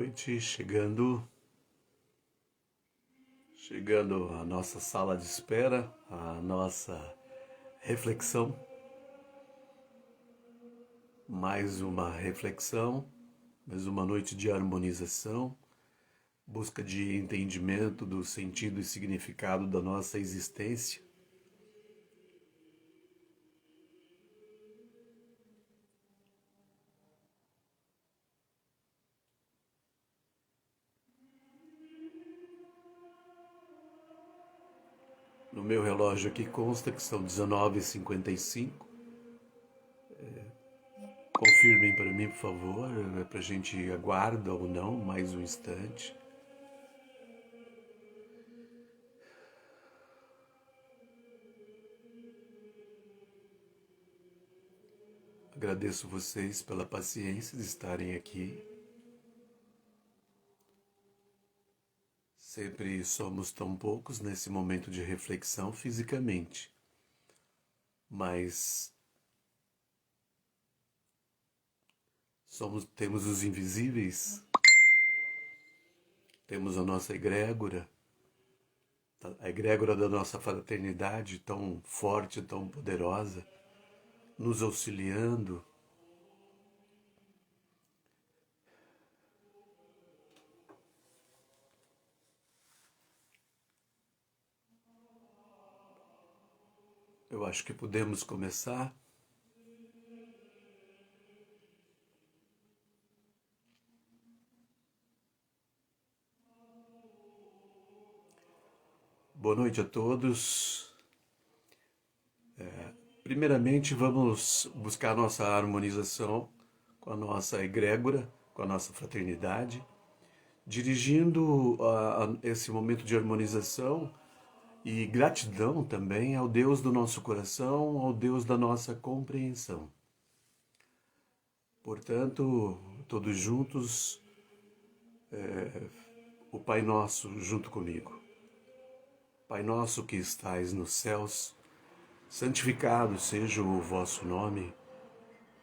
noite, chegando à nossa sala de espera, à nossa reflexão. Mais uma reflexão, mais uma noite de harmonização, busca de entendimento do sentido e significado da nossa existência. No meu relógio aqui consta que são 19h55. Confirmem para mim, por favor, para a gente aguarda ou não mais um instante. Agradeço vocês pela paciência de estarem aqui. Sempre somos tão poucos nesse momento de reflexão fisicamente, mas temos os invisíveis, temos a nossa egrégora, a egrégora da nossa fraternidade tão forte, tão poderosa, nos auxiliando. Eu acho que podemos começar. Boa noite a todos. Primeiramente, vamos buscar nossa harmonização com a nossa egrégora, com a nossa fraternidade, dirigindo esse momento de harmonização e gratidão também ao Deus do nosso coração, ao Deus da nossa compreensão. Portanto, todos juntos, o Pai Nosso junto comigo. Pai nosso que estais nos céus, santificado seja o vosso nome.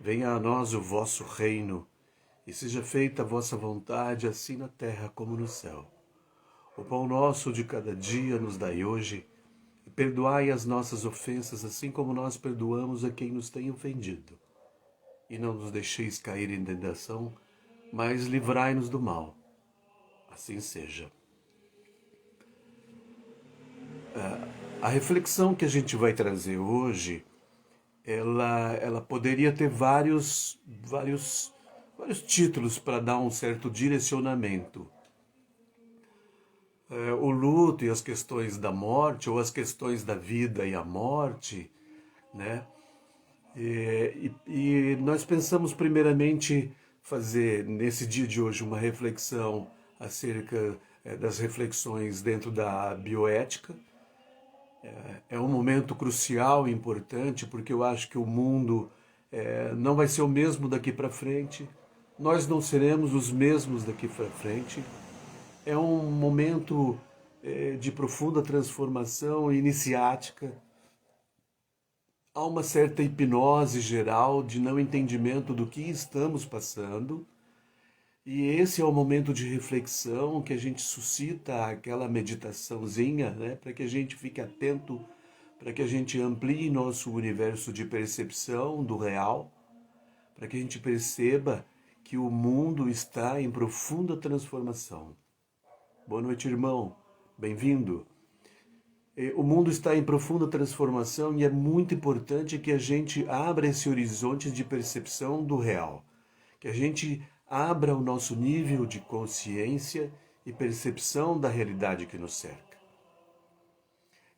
Venha a nós o vosso reino, e seja feita a vossa vontade, assim na terra como no céu. O pão nosso de cada dia nos dai hoje, e perdoai as nossas ofensas, assim como nós perdoamos a quem nos tem ofendido. E não nos deixeis cair em tentação, mas livrai-nos do mal. Assim seja. A reflexão que a gente vai trazer hoje, ela poderia ter vários títulos para dar um certo direcionamento. O luto e as questões da morte, ou as questões da vida e a morte, né? E nós pensamos primeiramente fazer nesse dia de hoje uma reflexão acerca das reflexões dentro da bioética. É um momento crucial e importante, porque eu acho que o mundo não vai ser o mesmo daqui para frente, nós não seremos os mesmos daqui para frente. É um momento de profunda transformação iniciática. Há uma certa hipnose geral de não entendimento do que estamos passando. E esse é o momento de reflexão que a gente suscita aquela meditaçãozinha, né? Para que a gente fique atento, para que a gente amplie nosso universo de percepção do real, para que a gente perceba que o mundo está em profunda transformação. Boa noite, irmão. Bem-vindo. O mundo está em profunda transformação e é muito importante que a gente abra esse horizonte de percepção do real, que a gente abra o nosso nível de consciência e percepção da realidade que nos cerca.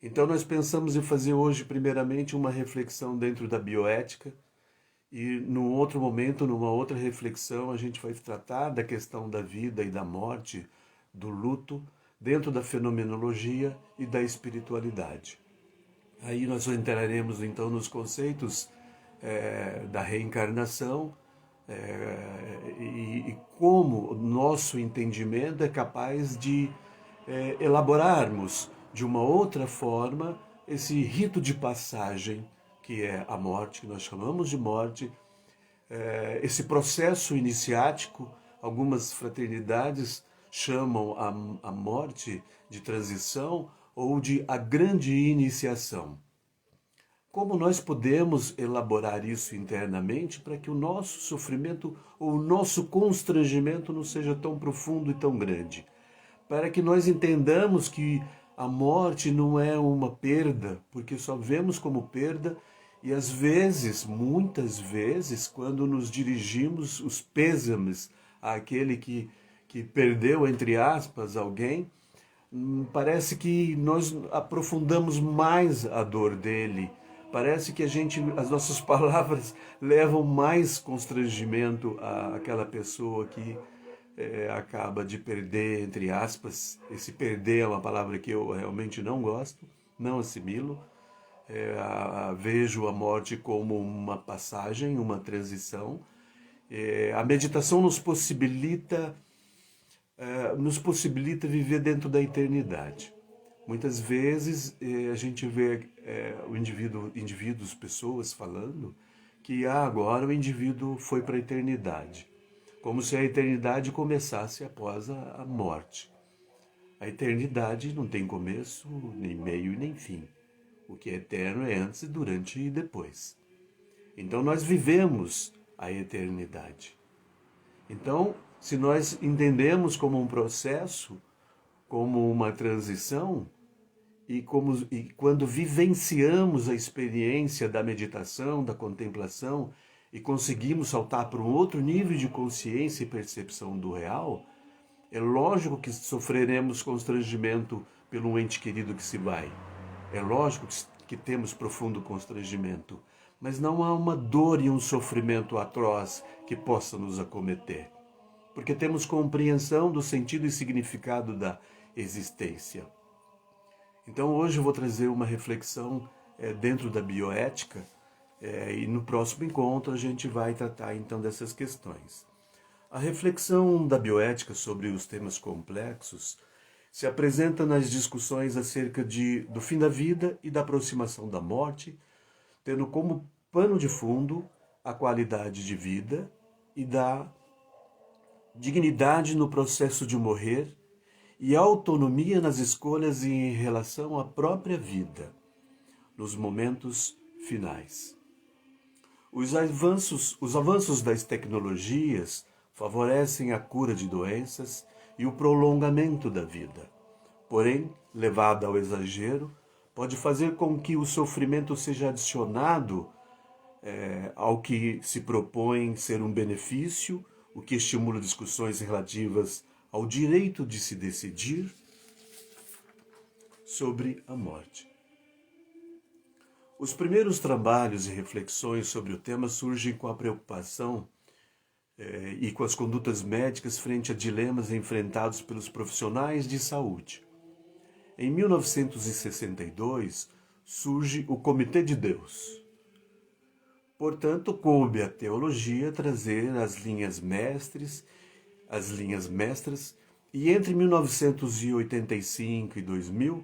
Então nós pensamos em fazer hoje primeiramente uma reflexão dentro da bioética e num outro momento, numa outra reflexão, a gente vai tratar da questão da vida e da morte, do luto, dentro da fenomenologia e da espiritualidade. Aí nós entraremos então nos conceitos da reencarnação, e como o nosso entendimento é capaz de elaborarmos de uma outra forma esse rito de passagem que é a morte, que nós chamamos de morte, esse processo iniciático Algumas fraternidades chamam a morte de transição ou de a grande iniciação. Como nós podemos elaborar isso internamente para que o nosso sofrimento ou o nosso constrangimento não seja tão profundo e tão grande? Para que nós entendamos que a morte não é uma perda, porque só vemos como perda e às vezes, muitas vezes, quando nos dirigimos os pêsames àquele que perdeu, entre aspas, alguém, parece que nós aprofundamos mais a dor dele. Parece que as nossas palavras levam mais constrangimento àquela pessoa que acaba de perder, entre aspas. Esse perder é uma palavra que eu realmente não gosto, não assimilo. Vejo a morte como uma passagem, uma transição. A meditação nos possibilita viver dentro da eternidade. Muitas vezes a gente vê indivíduos, pessoas falando que agora o indivíduo foi para a eternidade, como se a eternidade começasse após a morte. A eternidade não tem começo, nem meio e nem fim. O que é eterno é antes, durante e depois. Então nós vivemos a eternidade. Então, se nós entendemos como um processo, como uma transição, e quando vivenciamos a experiência da meditação, da contemplação, e conseguimos saltar para um outro nível de consciência e percepção do real, é lógico que sofreremos constrangimento pelo um ente querido que se vai. É lógico que temos profundo constrangimento, mas não há uma dor e um sofrimento atroz que possa nos acometer, porque temos compreensão do sentido e significado da existência. Então hoje eu vou trazer uma reflexão dentro da bioética e no próximo encontro a gente vai tratar então dessas questões. A reflexão da bioética sobre os temas complexos se apresenta nas discussões acerca do fim da vida e da aproximação da morte, tendo como pano de fundo a qualidade de vida e da dignidade no processo de morrer e autonomia nas escolhas em relação à própria vida, nos momentos finais. Os avanços das tecnologias favorecem a cura de doenças e o prolongamento da vida. Porém, levada ao exagero, pode fazer com que o sofrimento seja adicionado ao que se propõe ser um benefício, o que estimula discussões relativas ao direito de se decidir sobre a morte. Os primeiros trabalhos e reflexões sobre o tema surgem com a preocupação e com as condutas médicas frente a dilemas enfrentados pelos profissionais de saúde. Em 1962, surge o Comitê de Deus. Portanto, coube à teologia trazer as linhas mestras, e entre 1985 e 2000,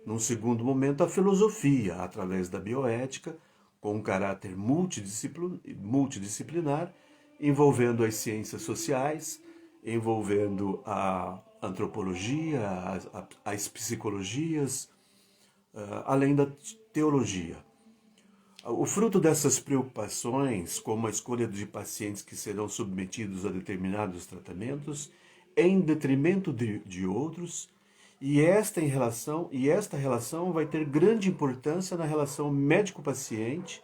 num segundo momento, a filosofia, através da bioética, com um caráter multidisciplinar, envolvendo as ciências sociais, envolvendo a antropologia, as psicologias, além da teologia. O fruto dessas preocupações, como a escolha de pacientes que serão submetidos a determinados tratamentos, em detrimento de outros, e esta relação vai ter grande importância na relação médico-paciente,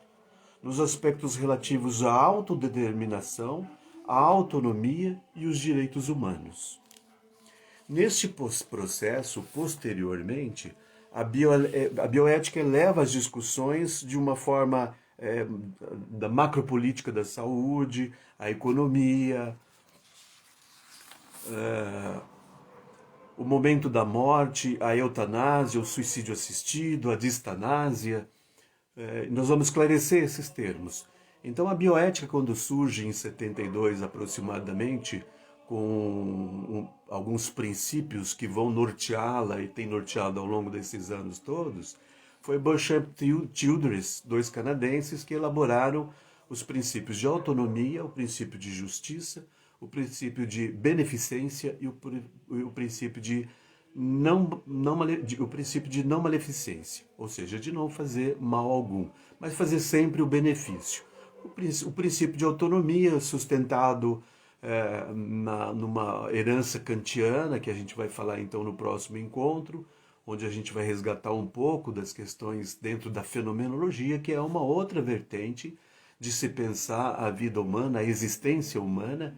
nos aspectos relativos à autodeterminação, à autonomia e os direitos humanos. Neste processo, posteriormente, a bioética eleva as discussões de uma forma da macropolítica da saúde, a economia, o momento da morte, a eutanásia, o suicídio assistido, a distanásia. Nós vamos esclarecer esses termos. Então a bioética, quando surge em 72 aproximadamente, com alguns princípios que vão norteá-la e tem norteado ao longo desses anos todos, foi Beauchamp e Childress, dois canadenses, que elaboraram os princípios de autonomia, o princípio de justiça, o princípio de beneficência e o princípio de o princípio de não maleficência, ou seja, de não fazer mal algum, mas fazer sempre o benefício. O princípio de autonomia sustentado numa herança kantiana, que a gente vai falar então no próximo encontro, onde a gente vai resgatar um pouco das questões dentro da fenomenologia, que é uma outra vertente de se pensar a vida humana, a existência humana,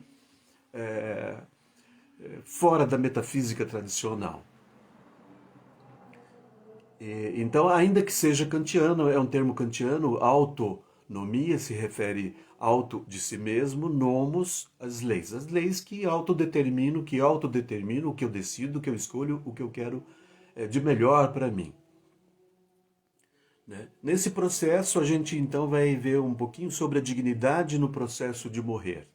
fora da metafísica tradicional. Então, ainda que seja kantiano, é um termo kantiano, autonomia se refere auto de si mesmo, nomos, as leis que autodeterminam o que eu decido, o que eu escolho, o que eu quero de melhor para mim. Né? Nesse processo, a gente então vai ver um pouquinho sobre a dignidade no processo de morrer.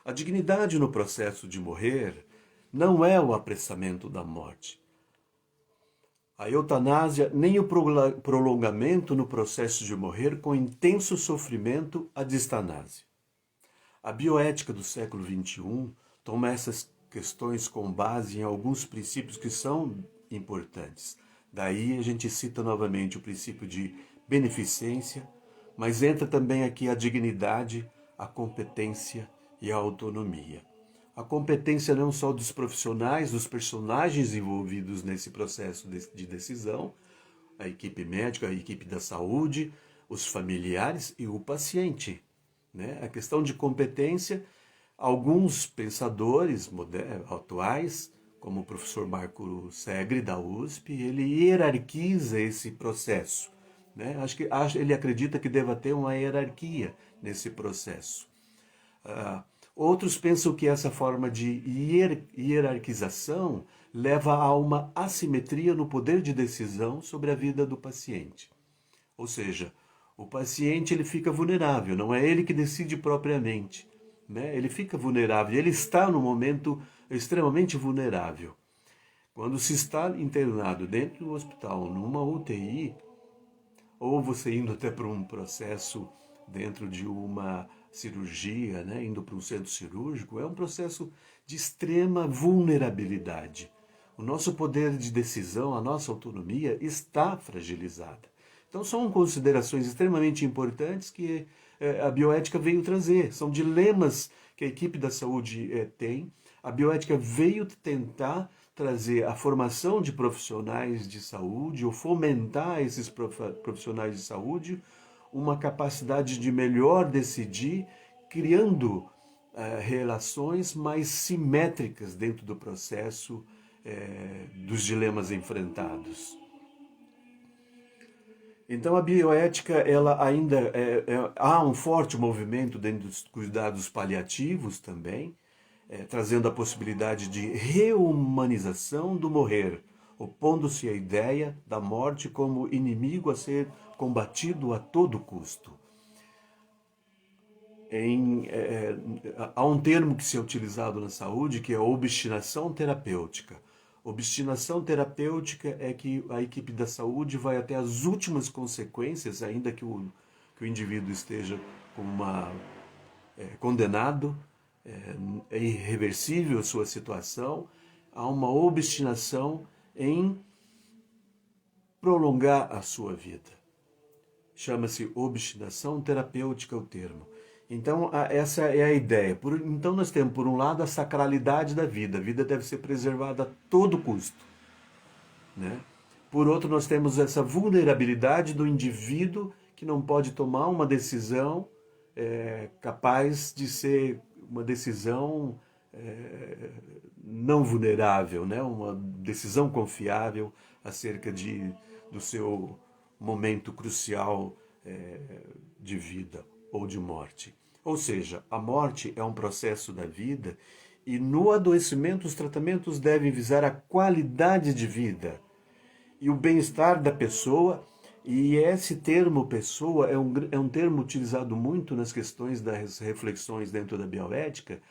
A dignidade no processo de morrer não é o apressamento da morte. A eutanásia nem o prolongamento no processo de morrer com intenso sofrimento a distanásia. A bioética do século XXI toma essas questões com base em alguns princípios que são importantes. Daí a gente cita novamente o princípio de beneficência, mas entra também aqui a dignidade, a competência e a autonomia. A competência não só dos profissionais, dos personagens envolvidos nesse processo de decisão, a equipe médica, a equipe da saúde, os familiares e o paciente. Né? A questão de competência, alguns pensadores atuais, como o professor Marco Segre, da USP, ele hierarquiza esse processo. Né? Ele acredita que deva ter uma hierarquia nesse processo. Outros pensam que essa forma de hierarquização leva a uma assimetria no poder de decisão sobre a vida do paciente. Ou seja, o paciente ele fica vulnerável, não é ele que decide propriamente. Né? Ele fica vulnerável, ele está no momento extremamente vulnerável. Quando se está internado dentro do hospital, numa UTI, ou você indo até para um processo dentro de uma cirurgia, né, indo para um centro cirúrgico, é um processo de extrema vulnerabilidade. O nosso poder de decisão, a nossa autonomia está fragilizada. Então são considerações extremamente importantes que a bioética veio trazer. São dilemas que a equipe da saúde tem. A bioética veio tentar trazer a formação de profissionais de saúde, ou fomentar esses profissionais de saúde, uma capacidade de melhor decidir, criando relações mais simétricas dentro do processo dos dilemas enfrentados. Então a bioética, ela ainda há um forte movimento dentro dos cuidados paliativos também, trazendo a possibilidade de reumanização do morrer, opondo-se à ideia da morte como inimigo a ser combatido a todo custo. Há um termo que se é utilizado na saúde que é obstinação terapêutica. Obstinação terapêutica é que a equipe da saúde vai até as últimas consequências, ainda que o indivíduo esteja condenado, é irreversível a sua situação, há uma obstinação em prolongar a sua vida. Chama-se obstinação terapêutica o termo. Então, essa é a ideia. Então, nós temos, por um lado, a sacralidade da vida. A vida deve ser preservada a todo custo. Né? Por outro, nós temos essa vulnerabilidade do indivíduo que não pode tomar uma decisão capaz de ser uma decisão não vulnerável, né? Uma decisão confiável acerca do seu momento crucial de vida ou de morte. Ou seja, a morte é um processo da vida e no adoecimento os tratamentos devem visar a qualidade de vida e o bem-estar da pessoa. E esse termo pessoa é um termo utilizado muito nas questões das reflexões dentro da bioética.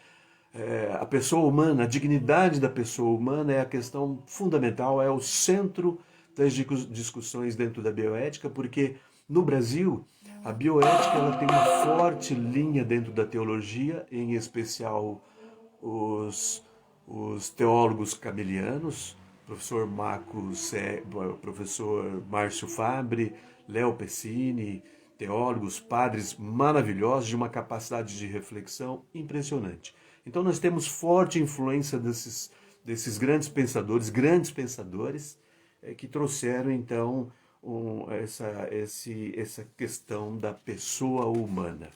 A pessoa humana, a dignidade da pessoa humana é a questão fundamental, é o centro das discussões dentro da bioética, porque no Brasil a bioética ela tem uma forte linha dentro da teologia, em especial os, os teólogos cabelianos, professor Márcio Fabre, Léo Pessini, teólogos, padres maravilhosos, de uma capacidade de reflexão impressionante. Então nós temos forte influência desses grandes pensadores, que trouxeram então essa questão da pessoa humana.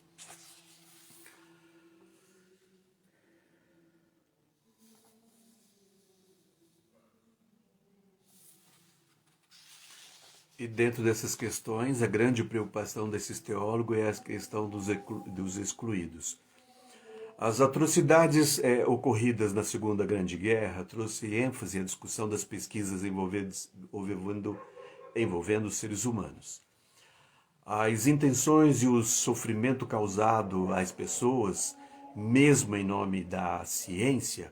E dentro dessas questões, a grande preocupação desses teólogos é a questão dos excluídos. As atrocidades ocorridas na Segunda Grande Guerra trouxe ênfase à discussão das pesquisas envolvendo os seres humanos. As intenções e o sofrimento causado às pessoas, mesmo em nome da ciência,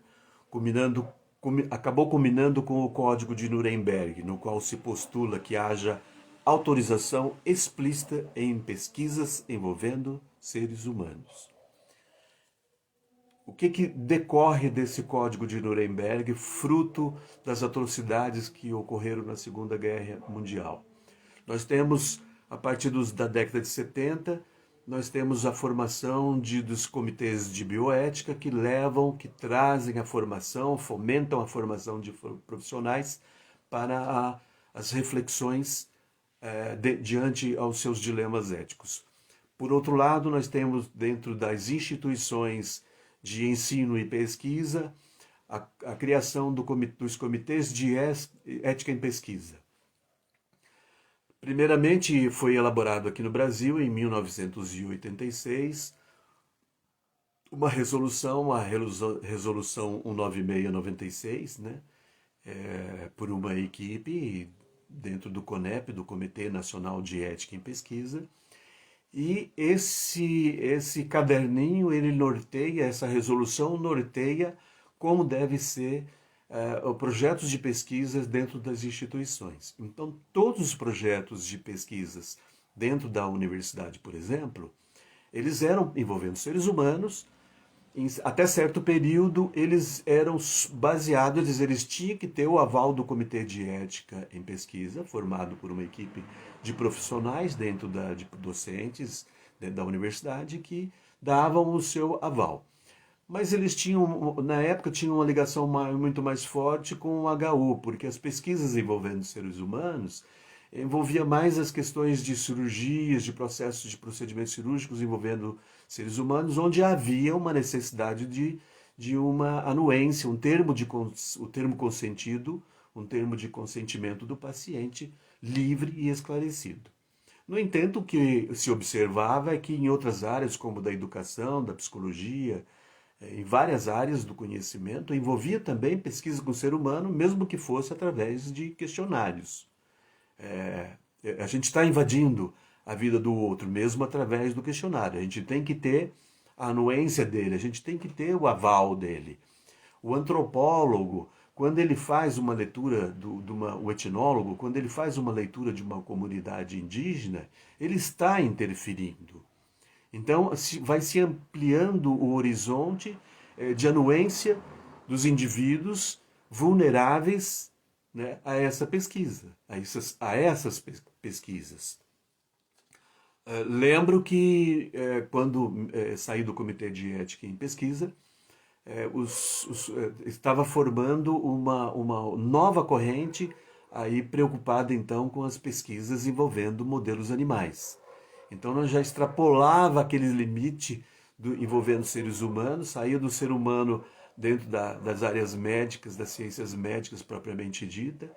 acabou culminando com o Código de Nuremberg, no qual se postula que haja autorização explícita em pesquisas envolvendo seres humanos. O que decorre desse Código de Nuremberg, fruto das atrocidades que ocorreram na Segunda Guerra Mundial? Nós temos, a partir da década de 70, nós temos a formação dos comitês de bioética que trazem a formação, fomentam a formação de profissionais para as reflexões diante aos seus dilemas éticos. Por outro lado, nós temos dentro das instituições de ensino e pesquisa a criação dos comitês de ética em pesquisa. Primeiramente, foi elaborado aqui no Brasil, em 1986, uma resolução, a Resolução 19696, né, por uma equipe dentro do CONEP, do Comitê Nacional de Ética em Pesquisa. E esse caderninho, essa resolução norteia como deve ser projetos de pesquisas dentro das instituições. Então, todos os projetos de pesquisas dentro da universidade, por exemplo, eles eram envolvendo seres humanos. Até certo período, eles eram baseados, eles tinham que ter o aval do Comitê de Ética em Pesquisa, formado por uma equipe de profissionais de docentes dentro da universidade, que davam o seu aval. Mas eles na época, tinham uma ligação muito mais forte com o HU, porque as pesquisas envolvendo seres humanos envolvia mais as questões de cirurgias, de processos de procedimentos cirúrgicos envolvendo seres humanos, onde havia uma necessidade de uma anuência, o termo consentido, um termo de consentimento do paciente livre e esclarecido. No entanto, o que se observava é que em outras áreas, como da educação, da psicologia, em várias áreas do conhecimento, envolvia também pesquisa com o ser humano, mesmo que fosse através de questionários. A gente está invadindo a vida do outro, mesmo através do questionário. A gente tem que ter a anuência dele, a gente tem que ter o aval dele. O antropólogo, quando ele faz uma leitura, o etnólogo, quando ele faz uma leitura de uma comunidade indígena, ele está interferindo. Então, vai se ampliando o horizonte de anuência dos indivíduos vulneráveis, né, a essa pesquisa, a essas pesquisas. Lembro que quando saí do Comitê de Ética em Pesquisa, estava formando uma nova corrente aí preocupada então com as pesquisas envolvendo modelos animais. Então nós já extrapolava aquele limite envolvendo seres humanos, saía do ser humano dentro das áreas médicas, das ciências médicas propriamente dita,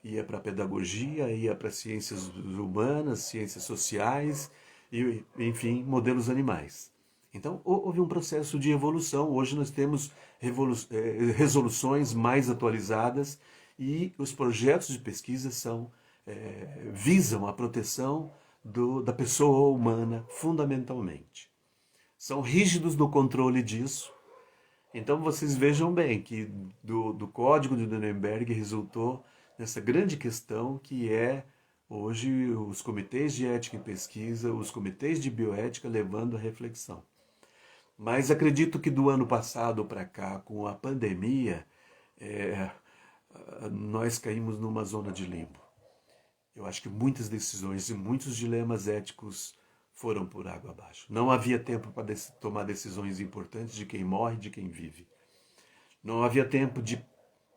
ia para a pedagogia, ia para ciências humanas, ciências sociais, e, enfim, modelos animais. Então houve um processo de evolução. Hoje nós temos resoluções mais atualizadas e os projetos de pesquisa visam a proteção da pessoa humana, fundamentalmente. São rígidos no controle disso. Então vocês vejam bem que do Código de Nuremberg resultou nessa grande questão que é hoje os comitês de ética e pesquisa, os comitês de bioética levando a reflexão. Mas acredito que do ano passado para cá, com a pandemia, é, nós caímos numa zona de limbo. Eu acho que muitas decisões e muitos dilemas éticos foram por água abaixo. Não havia tempo para tomar decisões importantes de quem morre e de quem vive. Não havia tempo de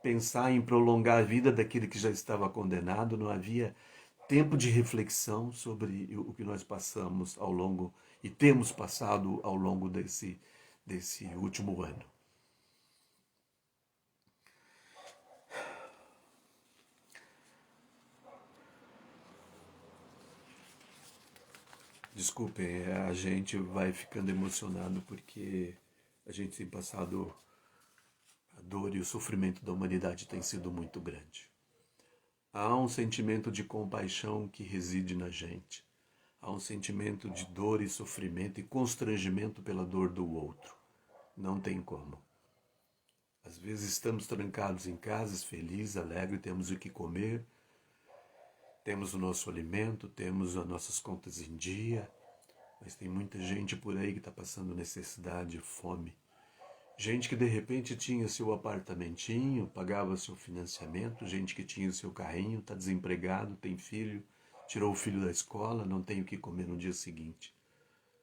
pensar em prolongar a vida daquele que já estava condenado. Não havia tempo de reflexão sobre o que nós passamos ao longo e temos passado ao longo desse último ano. Desculpem, a gente vai ficando emocionado porque a gente tem passado a dor e o sofrimento da humanidade tem sido muito grande. Há um sentimento de compaixão que reside na gente. Há um sentimento de dor e sofrimento e constrangimento pela dor do outro. Não tem como. Às vezes estamos trancados em casas, felizes, alegres, temos o que comer, temos o nosso alimento, temos as nossas contas em dia, mas tem muita gente por aí que está passando necessidade, fome. Gente que de repente tinha seu apartamentinho, pagava seu financiamento, gente que tinha seu carrinho, está desempregado, tem filho, tirou o filho da escola, não tem o que comer no dia seguinte.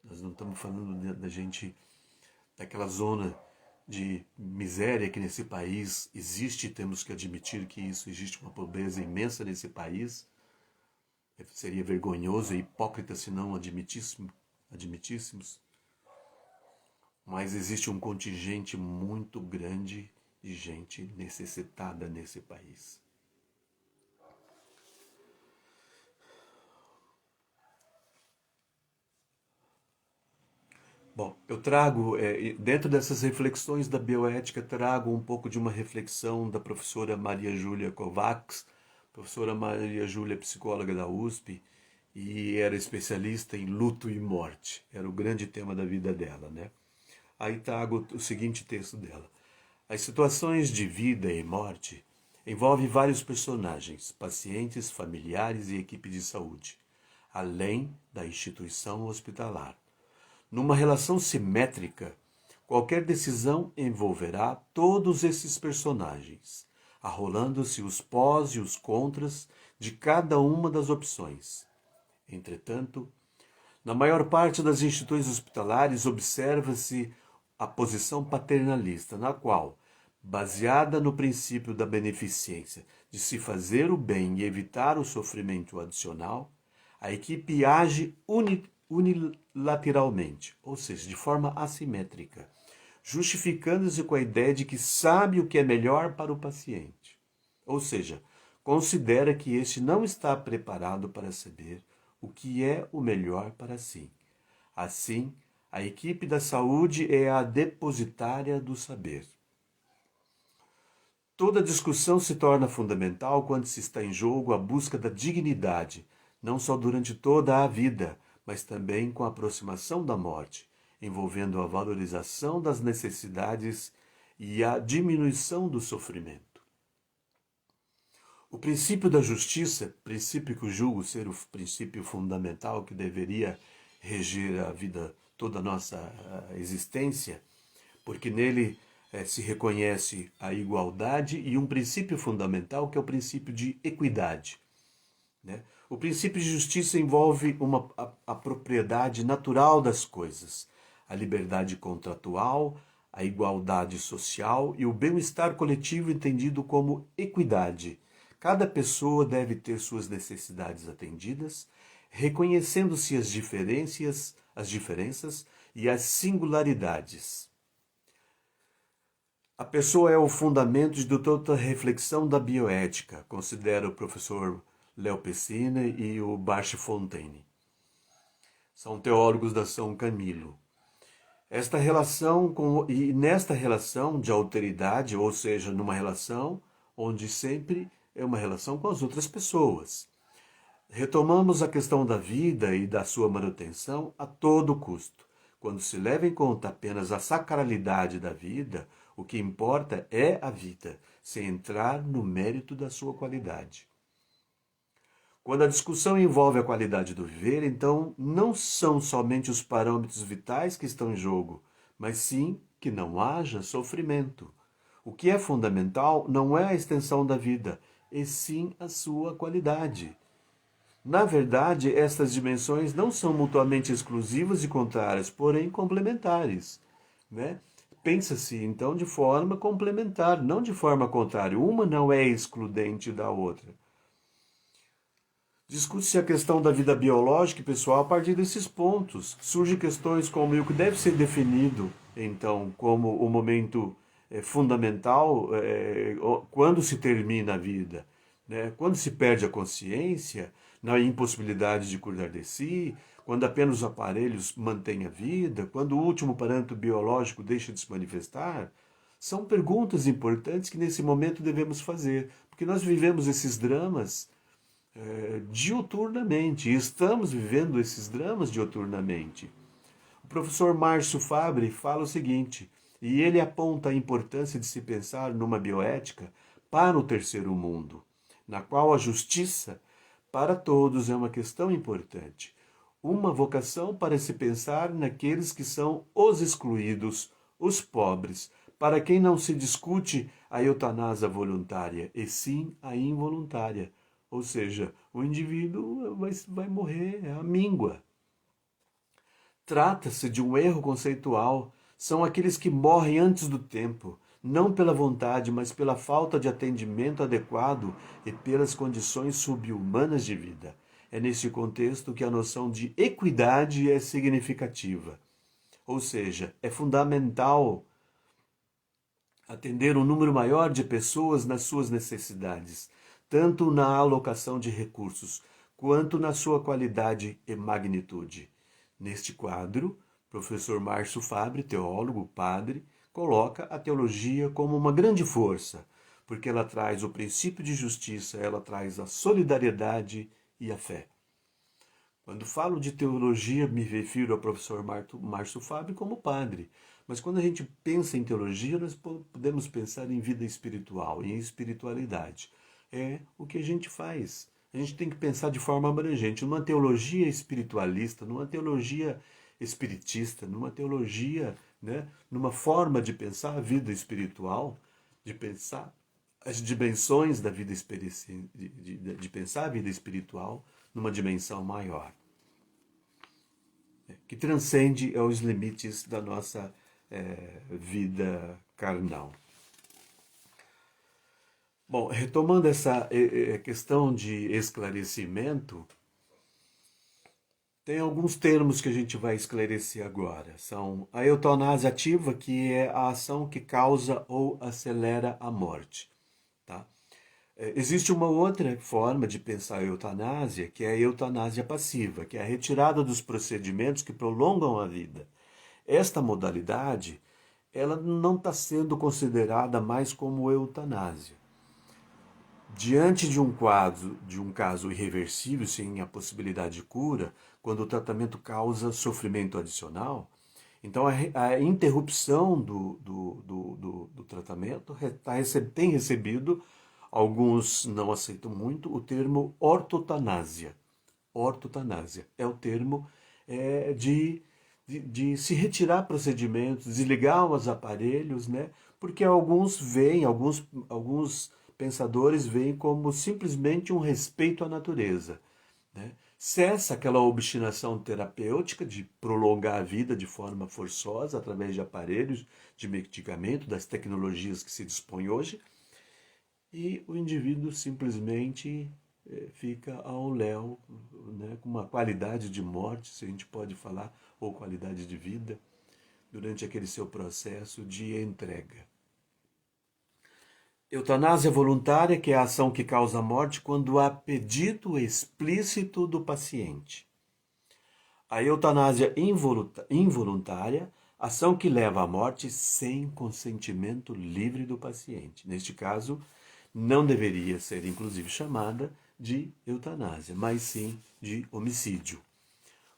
Nós não estamos falando da gente, daquela zona de miséria que nesse país existe, temos que admitir que isso existe uma pobreza imensa nesse país. Seria vergonhoso e hipócrita se não admitíssemos. Mas existe um contingente muito grande de gente necessitada nesse país. Bom, eu trago, dentro dessas reflexões da bioética, trago um pouco de uma reflexão da professora Maria Júlia Kovacs. Professora Maria Júlia é psicóloga da USP e era especialista em luto e morte. Era o grande tema da vida dela, né? Aí trago o seguinte texto dela. As situações de vida e morte envolvem vários personagens, pacientes, familiares e equipe de saúde, além da instituição hospitalar. Numa relação simétrica, qualquer decisão envolverá todos esses personagens, arrolando-se os pós e os contras de cada uma das opções. Entretanto, na maior parte das instituições hospitalares observa-se a posição paternalista, na qual, baseada no princípio da beneficência, de se fazer o bem e evitar o sofrimento adicional, a equipe age unilateralmente, ou seja, de forma assimétrica, justificando-se com a ideia de que sabe o que é melhor para o paciente. Ou seja, considera que este não está preparado para saber o que é o melhor para si. Assim, a equipe da saúde é a depositária do saber. Toda discussão se torna fundamental quando se está em jogo a busca da dignidade, não só durante toda a vida, mas também com a aproximação da morte, envolvendo a valorização das necessidades e a diminuição do sofrimento. O princípio da justiça, princípio que eu julgo ser o princípio fundamental que deveria reger a vida, toda a nossa existência, porque nele se reconhece a igualdade e um princípio fundamental que é o princípio de equidade. Né? O princípio de justiça envolve a propriedade natural das coisas, a liberdade contratual, a igualdade social e o bem-estar coletivo entendido como equidade. Cada pessoa deve ter suas necessidades atendidas, reconhecendo-se as diferenças e as singularidades. A pessoa é o fundamento de toda a reflexão da bioética, considera o professor Léo Pessina e o Bart Fontaine. São teólogos da São Camilo. E nesta relação de alteridade, ou seja, numa relação onde sempre é uma relação com as outras pessoas. Retomamos a questão da vida e da sua manutenção a todo custo. Quando se leva em conta apenas a sacralidade da vida, o que importa é a vida, sem entrar no mérito da sua qualidade. Quando a discussão envolve a qualidade do viver, então não são somente os parâmetros vitais que estão em jogo, mas sim que não haja sofrimento. O que é fundamental não é a extensão da vida, e sim a sua qualidade. Na verdade, estas dimensões não são mutuamente exclusivas e contrárias, porém complementares, né? Pensa-se então de forma complementar, não de forma contrária. Uma não é excludente da outra. Discute-se a questão da vida biológica e pessoal a partir desses pontos. Surgem questões como o que deve ser definido, então, como o momento fundamental, quando se termina a vida, né? Quando se perde a consciência, na impossibilidade de cuidar de si, quando apenas os aparelhos mantêm a vida, quando o último parâmetro biológico deixa de se manifestar. São perguntas importantes que nesse momento devemos fazer, porque nós vivemos esses dramas diuturnamente. E estamos vivendo esses dramas diuturnamente. O professor Márcio Fabre fala o seguinte, e ele aponta a importância de se pensar numa bioética para o terceiro mundo, na qual a justiça para todos é uma questão importante. Uma vocação para se pensar naqueles que são os excluídos, os pobres, para quem não se discute a eutanásia voluntária, e sim a involuntária. Ou seja, o indivíduo vai morrer, é a míngua. Trata-se de um erro conceitual. São aqueles que morrem antes do tempo, não pela vontade, mas pela falta de atendimento adequado e pelas condições subhumanas de vida. É nesse contexto que a noção de equidade é significativa. Ou seja, é fundamental atender um número maior de pessoas nas suas necessidades, tanto na alocação de recursos, quanto na sua qualidade e magnitude. Neste quadro, professor Márcio Fabre, teólogo, padre, coloca a teologia como uma grande força, porque ela traz o princípio de justiça, ela traz a solidariedade e a fé. Quando falo de teologia, me refiro ao professor Márcio Fabre como padre. Mas quando a gente pensa em teologia, nós podemos pensar em vida espiritual, em espiritualidade. É o que a gente faz. A gente tem que pensar de forma abrangente, numa teologia espiritualista, numa teologia espiritista, numa teologia, né, numa forma de pensar a vida espiritual, de pensar as dimensões da vida de pensar a vida espiritual numa dimensão maior, que transcende os limites da nossa vida carnal. Bom, retomando essa questão de esclarecimento, tem alguns termos que a gente vai esclarecer agora. São a eutanásia ativa, que é a ação que causa ou acelera a morte. Tá? Existe uma outra forma de pensar a eutanásia, que é a eutanásia passiva, que é a retirada dos procedimentos que prolongam a vida. Esta modalidade, ela não está sendo considerada mais como eutanásia. Diante de um caso irreversível, sem a possibilidade de cura, quando o tratamento causa sofrimento adicional, então a interrupção do tratamento tem recebido, alguns não aceitam muito, o termo ortotanásia. Ortotanásia é o termo de se retirar procedimentos, desligar os aparelhos, né? Porque alguns pensadores veem como simplesmente um respeito à natureza, né? Cessa aquela obstinação terapêutica de prolongar a vida de forma forçosa através de aparelhos, de medicamento, das tecnologias que se dispõem hoje, e o indivíduo simplesmente fica ao léu, né, com uma qualidade de morte, se a gente pode falar, ou qualidade de vida, durante aquele seu processo de entrega. Eutanásia voluntária, que é a ação que causa a morte quando há pedido explícito do paciente. A eutanásia involuntária, ação que leva à morte sem consentimento livre do paciente. Neste caso, não deveria ser inclusive chamada de eutanásia, mas sim de homicídio,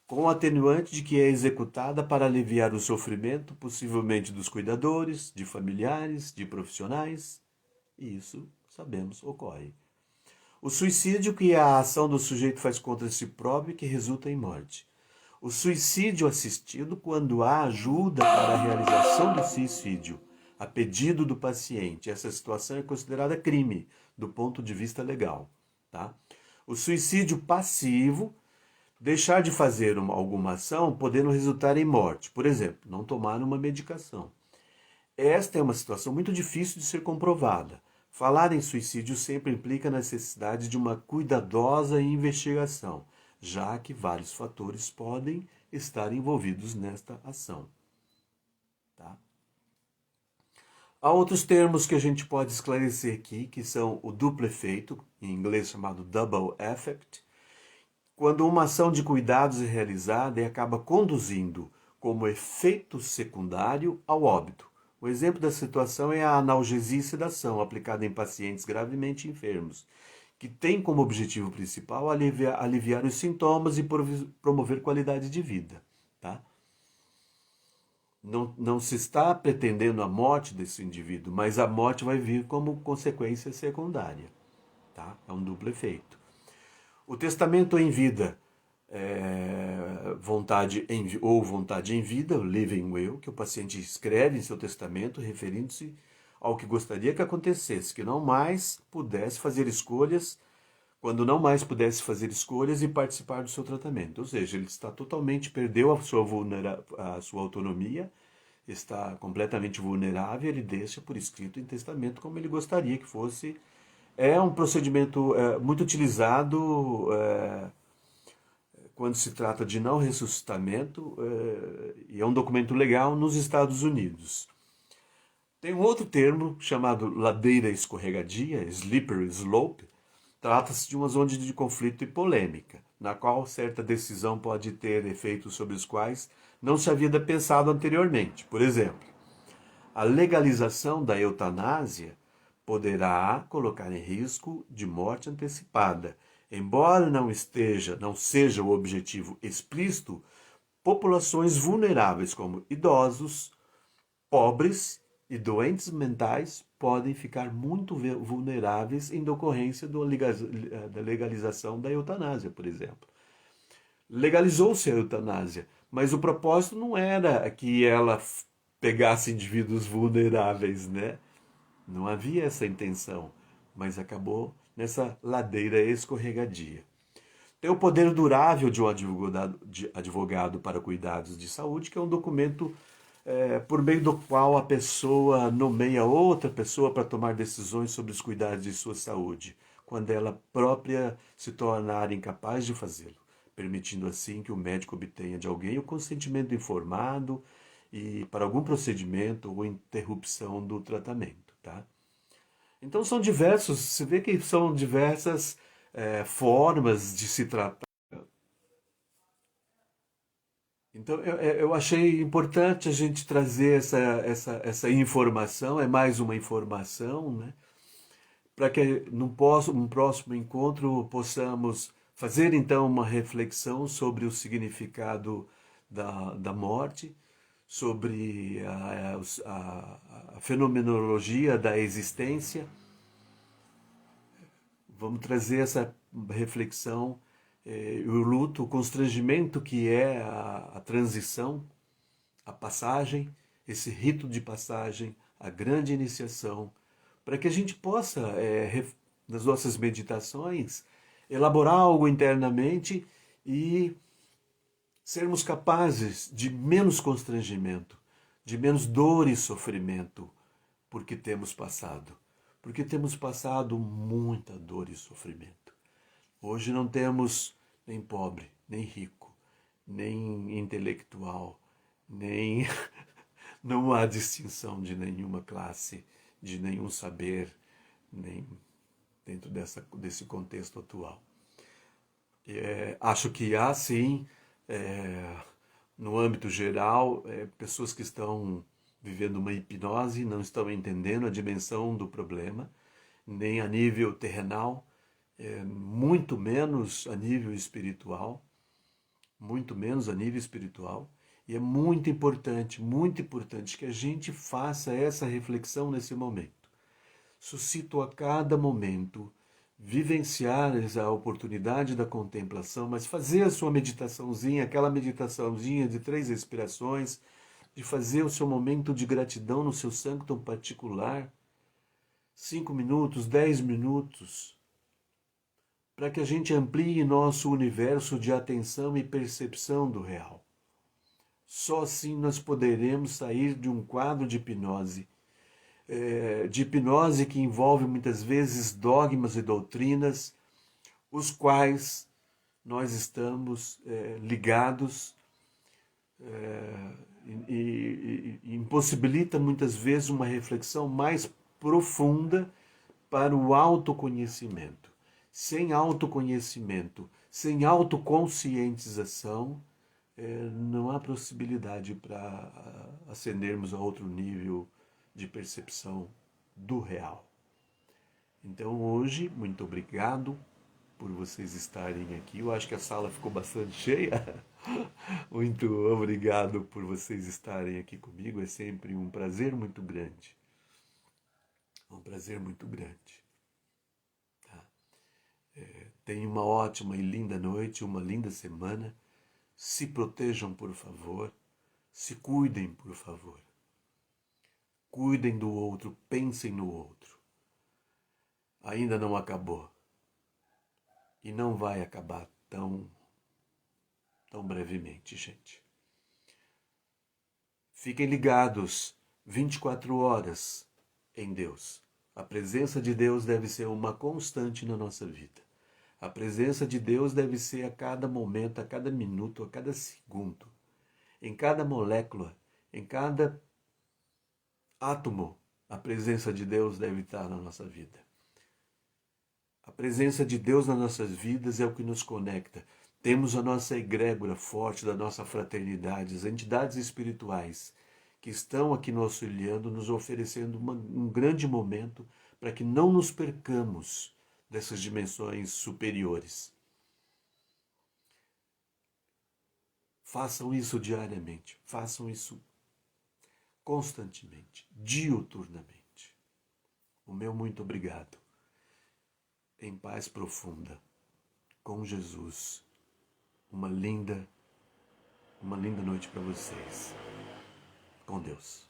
com o atenuante de que é executada para aliviar o sofrimento, possivelmente dos cuidadores, de familiares, de profissionais, e isso, sabemos, ocorre. O suicídio, que é a ação do sujeito faz contra si próprio e que resulta em morte. O suicídio assistido quando há ajuda para a realização do suicídio, a pedido do paciente. Essa situação é considerada crime do ponto de vista legal. Tá? O suicídio passivo, deixar de fazer alguma ação podendo resultar em morte. Por exemplo, não tomar uma medicação. Esta é uma situação muito difícil de ser comprovada. Falar em suicídio sempre implica a necessidade de uma cuidadosa investigação, já que vários fatores podem estar envolvidos nesta ação. Tá? Há outros termos que a gente pode esclarecer aqui, que são o duplo efeito, em inglês chamado double effect, quando uma ação de cuidados é realizada e acaba conduzindo como efeito secundário ao óbito. O exemplo da situação é a analgesia e sedação aplicada em pacientes gravemente enfermos, que tem como objetivo principal aliviar os sintomas e promover qualidade de vida. Tá? Não se está pretendendo a morte desse indivíduo, mas a morte vai vir como consequência secundária. Tá? É um duplo efeito. O testamento em vida, vontade em vida, o living will, que o paciente escreve em seu testamento referindo-se ao que gostaria que acontecesse, que não mais pudesse fazer escolhas, quando não mais pudesse fazer escolhas e participar do seu tratamento. Ou seja, ele está totalmente, perdeu a sua autonomia, está completamente vulnerável, ele deixa por escrito em testamento como ele gostaria que fosse. É um procedimento muito utilizado quando se trata de não ressuscitamento e é um documento legal nos Estados Unidos. Tem um outro termo chamado ladeira escorregadia, slippery slope. Trata-se de uma zona de conflito e polêmica, na qual certa decisão pode ter efeitos sobre os quais não se havia pensado anteriormente. Por exemplo, a legalização da eutanásia poderá colocar em risco de morte antecipada. Embora não seja o objetivo explícito, populações vulneráveis como idosos, pobres e doentes mentais podem ficar muito vulneráveis em decorrência da legalização da eutanásia, por exemplo. Legalizou-se a eutanásia, mas o propósito não era que ela pegasse indivíduos vulneráveis, né? Não havia essa intenção, mas acabou nessa ladeira escorregadia. Tem o poder durável de um advogado para cuidados de saúde, que é um documento por meio do qual a pessoa nomeia outra pessoa para tomar decisões sobre os cuidados de sua saúde, quando ela própria se tornar incapaz de fazê-lo, permitindo assim que o médico obtenha de alguém o consentimento informado e para algum procedimento ou interrupção do tratamento. Tá? Então são diversos, você vê que são diversas formas de se tratar. Então eu achei importante a gente trazer essa informação, é mais uma informação, né? Para que num próximo encontro possamos fazer então uma reflexão sobre o significado da morte, sobre a fenomenologia da existência. Vamos trazer essa reflexão, o luto, o constrangimento que é a transição, a passagem, esse rito de passagem, a grande iniciação, para que a gente possa, nas nossas meditações, elaborar algo internamente e sermos capazes de menos constrangimento, de menos dor e sofrimento, porque temos passado. Porque temos passado muita dor e sofrimento. Hoje não temos nem pobre, nem rico, nem intelectual, nem não há distinção de nenhuma classe, de nenhum saber, nem dentro desse contexto atual. Acho que há sim, no âmbito geral, pessoas que estão vivendo uma hipnose, não estão entendendo a dimensão do problema, nem a nível terrenal, muito menos a nível espiritual, muito menos a nível espiritual. E é muito importante que a gente faça essa reflexão nesse momento. Suscito a cada momento vivenciar essa oportunidade da contemplação, mas fazer a sua meditaçãozinha, aquela meditaçãozinha de 3 respirações, de fazer o seu momento de gratidão no seu sanctum particular, 5 minutos, 10 minutos, para que a gente amplie nosso universo de atenção e percepção do real. Só assim nós poderemos sair de um quadro de hipnose que envolve muitas vezes dogmas e doutrinas, os quais nós estamos ligados e impossibilita muitas vezes uma reflexão mais profunda para o autoconhecimento. Sem autoconhecimento, sem autoconscientização, não há possibilidade para ascendermos a outro nível de percepção do real. Então hoje, muito obrigado por vocês estarem aqui. Eu acho que a sala ficou bastante cheia. Muito obrigado por vocês estarem aqui comigo. É sempre um prazer muito grande. Um prazer muito grande. Tá? Tenham uma ótima e linda noite, uma linda semana. Se protejam, por favor. Se cuidem, por favor. Cuidem do outro, pensem no outro. Ainda não acabou. E não vai acabar tão brevemente, gente. Fiquem ligados 24 horas em Deus. A presença de Deus deve ser uma constante na nossa vida. A presença de Deus deve ser a cada momento, a cada minuto, a cada segundo. Em cada molécula, em cada átomo, a presença de Deus deve estar na nossa vida. A presença de Deus nas nossas vidas é o que nos conecta. Temos a nossa egrégora forte da nossa fraternidade, as entidades espirituais que estão aqui nos auxiliando, nos oferecendo um grande momento para que não nos percamos dessas dimensões superiores. Façam isso diariamente, façam isso constantemente, diuturnamente. O meu muito obrigado. Em paz profunda, com Jesus. Uma linda noite para vocês. Com Deus.